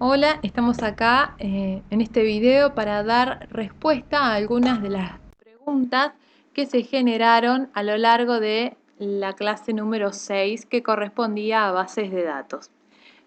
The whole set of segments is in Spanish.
Hola, estamos acá en este video para dar respuesta a algunas de las preguntas que se generaron a lo largo de la clase número 6 que correspondía a bases de datos.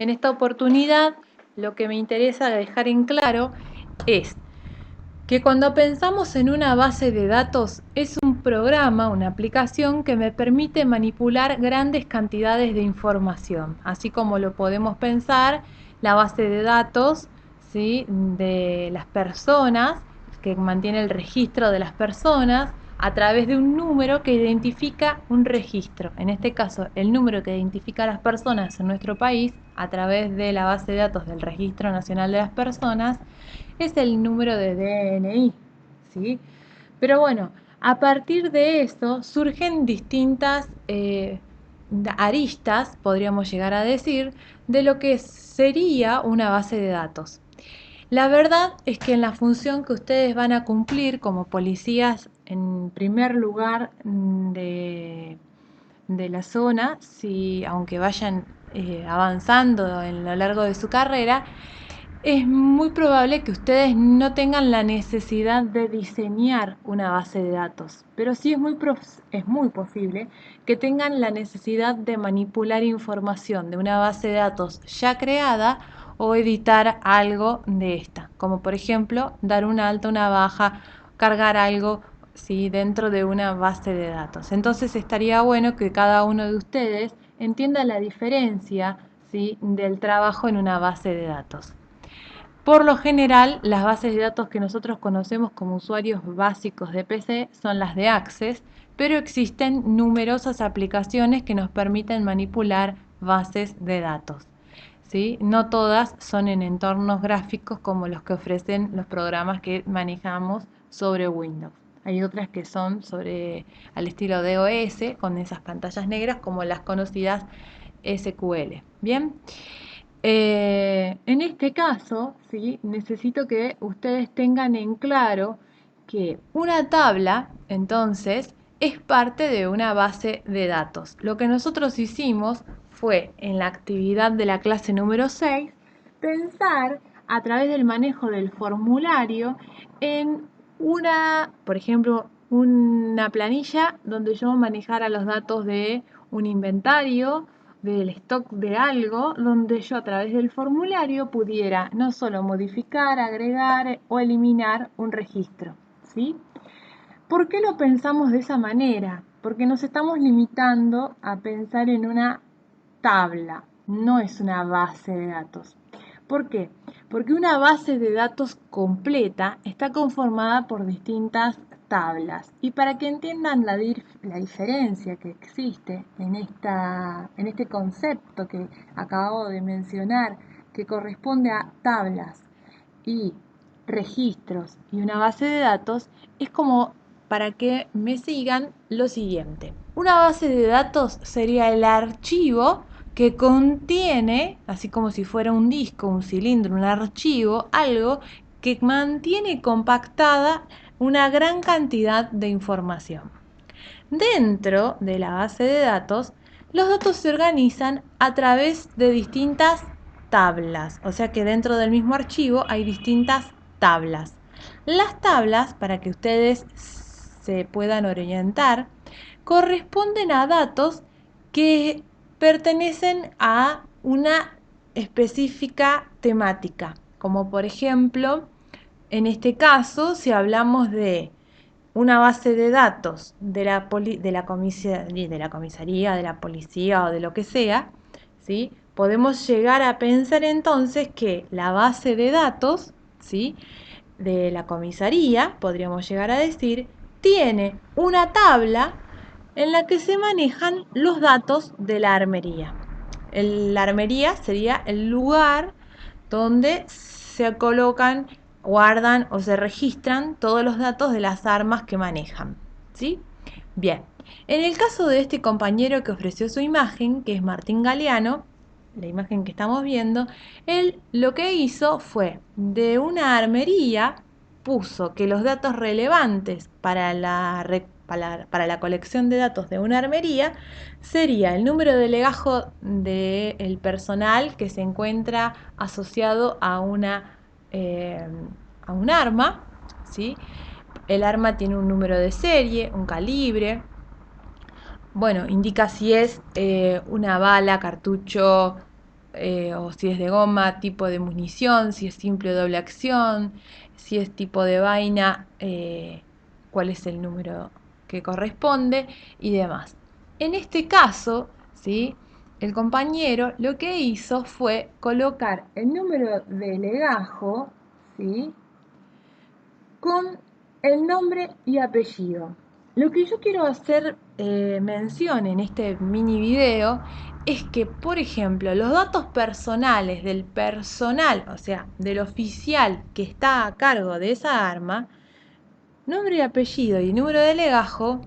En esta oportunidad lo que me interesa dejar en claro es que cuando pensamos en una base de datos es un programa, una aplicación que me permite manipular grandes cantidades de información, así como lo podemos pensar la base de datos, ¿sí?, de las personas, que mantiene el registro de las personas a través de un número que identifica un registro. En este caso, el número que identifica a las personas en nuestro país a través de la base de datos del Registro Nacional de las Personas es el número de DNI, ¿sí? Pero bueno, a partir de esto surgen distintas aristas, podríamos llegar a decir, de lo que sería una base de datos. La verdad es que en la función que ustedes van a cumplir como policías, en primer lugar de la zona, si, aunque vayan avanzando en lo largo de su carrera, es muy probable que ustedes no tengan la necesidad de diseñar una base de datos, pero sí es muy posible que tengan la necesidad de manipular información de una base de datos ya creada o editar algo de esta, como por ejemplo dar una alta, una baja, cargar algo, ¿sí?, dentro de una base de datos. Entonces estaría bueno que cada uno de ustedes entienda la diferencia, ¿sí?, del trabajo en una base de datos. Por lo general, las bases de datos que nosotros conocemos como usuarios básicos de PC son las de Access, pero existen numerosas aplicaciones que nos permiten manipular bases de datos, ¿sí? No todas son en entornos gráficos como los que ofrecen los programas que manejamos sobre Windows. Hay otras que son al estilo DOS, con esas pantallas negras como las conocidas SQL. Bien. En este caso, ¿sí?, necesito que ustedes tengan en claro que una tabla, entonces, es parte de una base de datos. Lo que nosotros hicimos fue, en la actividad de la clase número 6, pensar a través del manejo del formulario en por ejemplo, una planilla donde yo manejara los datos de un inventario, del stock de algo, donde yo a través del formulario pudiera no solo modificar, agregar o eliminar un registro, ¿sí? ¿Por qué lo pensamos de esa manera? Porque nos estamos limitando a pensar en una tabla, no es una base de datos. ¿Por qué? Porque una base de datos completa está conformada por distintas tablas. Y para que entiendan la diferencia que existe en este concepto que acabo de mencionar, que corresponde a tablas y registros y una base de datos, es como para que me sigan lo siguiente. Una base de datos sería el archivo que contiene, así como si fuera un disco, un cilindro, un archivo, algo que mantiene compactada una gran cantidad de información. Dentro de la base de datos, los datos se organizan a través de distintas tablas, o sea que dentro del mismo archivo hay distintas tablas. Las tablas, para que ustedes se puedan orientar, corresponden a datos que pertenecen a una específica temática, como por ejemplo, en este caso, si hablamos de una base de datos de la comisaría, de la policía o de lo que sea, ¿sí?, podemos llegar a pensar entonces que la base de datos, ¿sí?, de la comisaría, podríamos llegar a decir, tiene una tabla en la que se manejan los datos de la armería. La armería sería el lugar donde se colocan, guardan o se registran todos los datos de las armas que manejan, ¿sí? Bien, en el caso de este compañero que ofreció su imagen, que es Martín Galeano, la imagen que estamos viendo, él lo que hizo fue de una armería puso que los datos relevantes para la para la colección de datos de una armería sería el número de legajo del personal que se encuentra asociado a a un arma, ¿sí? El arma tiene un número de serie, un calibre. Bueno, indica si es una bala, cartucho, o si es de goma, tipo de munición, si es simple o doble acción, si es tipo de vaina, cuál es el número que corresponde y demás. En este caso, ¿sí? El compañero lo que hizo fue colocar el número de legajo, ¿sí? Con el nombre y apellido. Lo que yo quiero hacer mención en este mini video es que, por ejemplo, los datos personales del personal, o sea, del oficial que está a cargo de esa arma, nombre y apellido y número de legajo,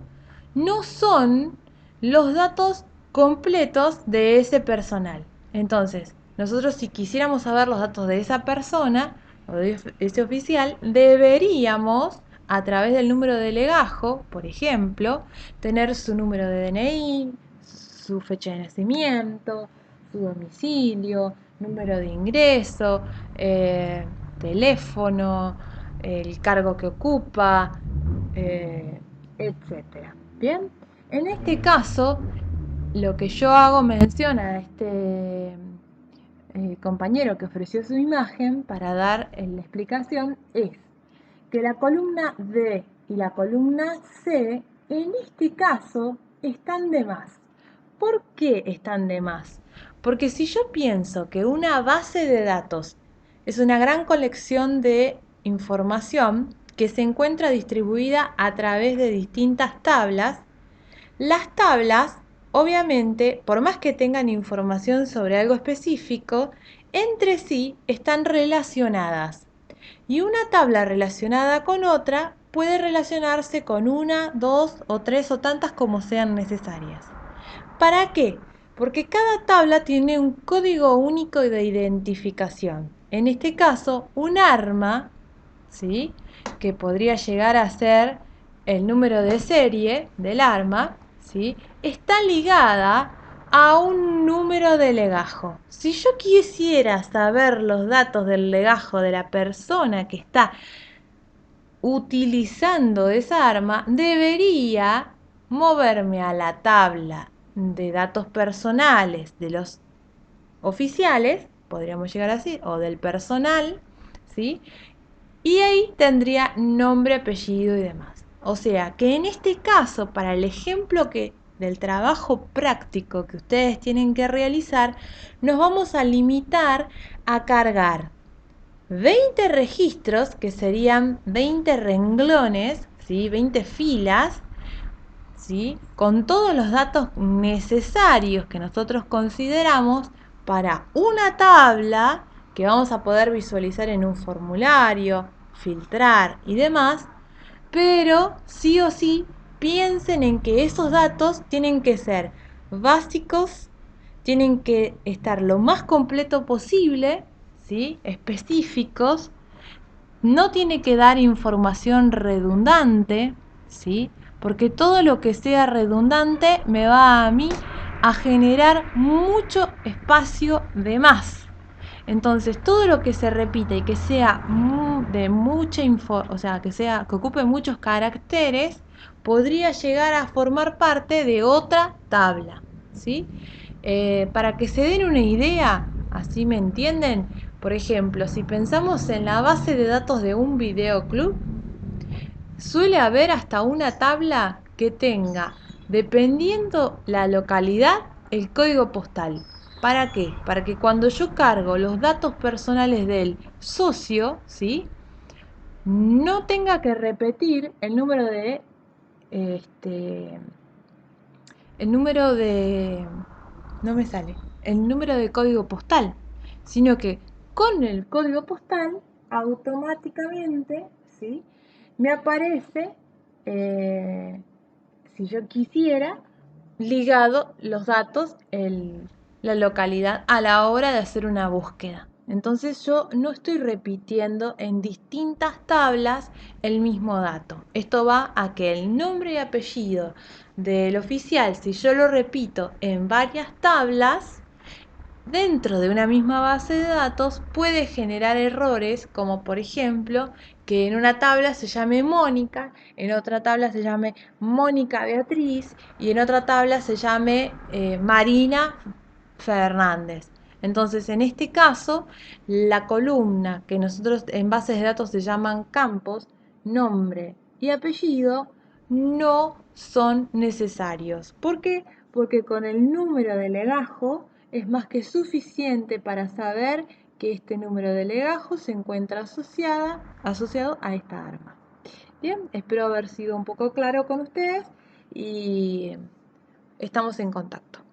no son los datos completos de ese personal. Entonces, nosotros si quisiéramos saber los datos de esa persona o de ese oficial, deberíamos, a través del número de legajo, por ejemplo, tener su número de DNI, su fecha de nacimiento, su domicilio, número de ingreso, teléfono, el cargo que ocupa, etcétera. Bien, en este caso, lo que yo hago mención a este compañero que ofreció su imagen para dar la explicación es que la columna D y la columna C en este caso están de más. ¿Por qué están de más? Porque si yo pienso que una base de datos es una gran colección de información que se encuentra distribuida a través de distintas tablas, las tablas, obviamente, por más que tengan información sobre algo específico, entre sí están relacionadas. Y una tabla relacionada con otra puede relacionarse con una, dos o tres o tantas como sean necesarias. ¿Para qué? Porque cada tabla tiene un código único de identificación. En este caso, un arma, ¿sí? Que podría llegar a ser el número de serie del arma, ¿sí? Está ligada a un número de legajo. Si yo quisiera saber los datos del legajo de la persona que está utilizando esa arma, debería moverme a la tabla de datos personales de los oficiales, podríamos llegar así, o del personal, ¿sí? Y ahí tendría nombre, apellido y demás. O sea que en este caso, para el ejemplo del trabajo práctico que ustedes tienen que realizar, nos vamos a limitar a cargar 20 registros, que serían 20 renglones, ¿sí? 20 filas, ¿sí? Con todos los datos necesarios que nosotros consideramos para una tabla que vamos a poder visualizar en un formulario, filtrar y demás, pero sí o sí piensen en que esos datos tienen que ser básicos, tienen que estar lo más completo posible, ¿sí? Específicos, no tiene que dar información redundante, ¿sí? Porque todo lo que sea redundante me va a mí a generar mucho espacio de más. Entonces, todo lo que se repite y que sea de mucha o sea, que ocupe muchos caracteres, podría llegar a formar parte de otra tabla, ¿sí? Para que se den una idea, así me entienden, por ejemplo, si pensamos en la base de datos de un videoclub, suele haber hasta una tabla que tenga, dependiendo la localidad, el código postal. ¿Para qué? Para que cuando yo cargo los datos personales del socio, ¿sí? No tenga que repetir este, el número de, no me sale, el número de código postal, sino que con el código postal automáticamente, ¿sí? Me aparece, eh, si yo quisiera, ligado los datos, la localidad a la hora de hacer una búsqueda. Entonces yo no estoy repitiendo en distintas tablas el mismo dato. Esto va a que el nombre y apellido del oficial, si yo lo repito en varias tablas, dentro de una misma base de datos puede generar errores, como por ejemplo que en una tabla se llame Mónica, en otra tabla se llame Mónica Beatriz y en otra tabla se llame Marina Fernández. Entonces, en este caso, la columna que nosotros en bases de datos se llaman campos, nombre y apellido, no son necesarios. ¿Por qué? Porque con el número de legajo es más que suficiente para saber que este número de legajo se encuentra asociado a esta arma. Bien, espero haber sido un poco claro con ustedes y estamos en contacto.